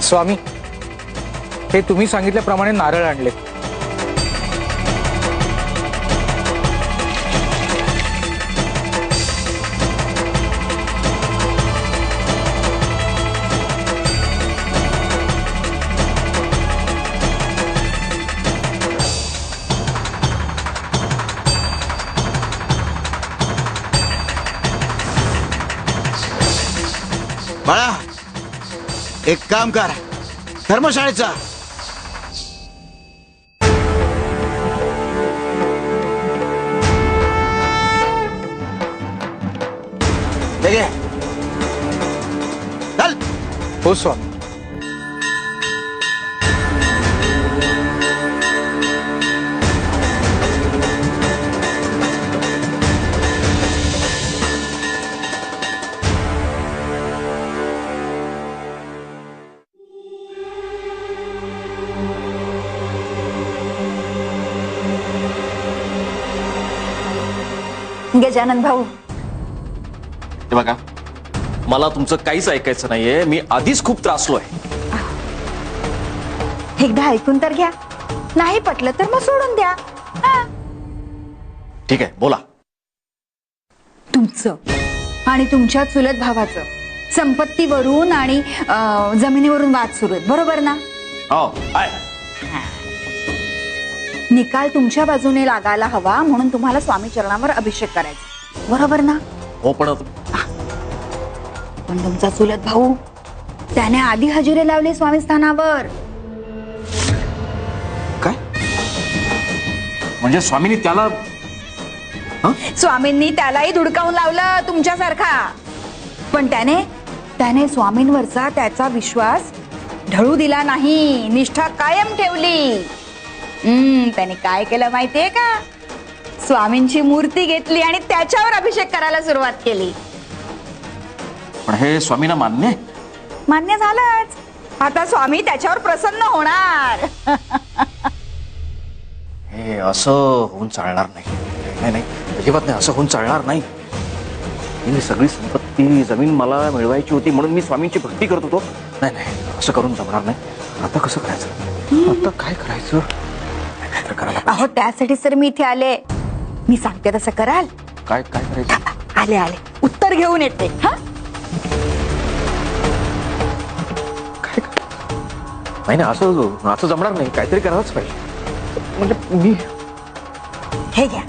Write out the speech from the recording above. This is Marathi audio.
स्वामी, हे तुम्ही सांगितल्याप्रमाणे नारळ आणले. बाळा, एक काम कर, धर्मशाळेचा चल. हो स्वामी. गजानन भाऊ, हे बघा, मला तुमचं काहीच ऐकायचं नाहीये. मी आधीच खूप त्रासलोय. एकदा ऐकून तर घ्या. नाही पटलं तर मग सोडून द्या. ठीक आहे, बोला. तुमचं आणि तुमच्या चुलत भावाचं संपत्तीवरून आणि जमिनीवरून वाद सुरू आहेत, बरोबर ना? हो, आहे. निकाल तुमच्या बाजूने लागायला हवा म्हणून तुम्हाला स्वामी चरणावर अभिषेक करायचा, बरोबर ना? हो, पण तुमचा चुलत भाऊ त्याने आधी हजेरी लावली स्वामी स्थानावर. काय म्हणजे स्वामींनी त्याला? स्वामींनी त्यालाही धुडकावून लावलं तुमच्यासारखा. पण त्याने स्वामींवरचा त्याचा विश्वास ढळू दिला नाही, निष्ठा कायम ठेवली. त्याने काय केलं माहितीये का? स्वामींची मूर्ती घेतली आणि त्याच्यावर अभिषेक करायला सुरुवात केली. पण हे स्वामींना मान्य झालंच. आता स्वामी त्याच्यावर प्रसन्न होणार. हे असं होऊन चालणार नाही. नाही नाही, अजिबात नाही. असं होऊन चालणार नाही. ही सगळी संपत्ती जमीन मला मिळवायची होती म्हणून मी स्वामींची भक्ती करत होतो. नाही नाही, असं करून जमणार नाही. आता कसं करायचं? आता काय करायचं? अहो, त्यासाठीच तर मी इथे आले. मी सांगते तसं कराल? काय काय करायचं? आले उत्तर घेऊन येते. नाही नाही, असं जमणार नाही. काहीतरी करावंच पाहिजे. म्हणजे मी हे घ्या.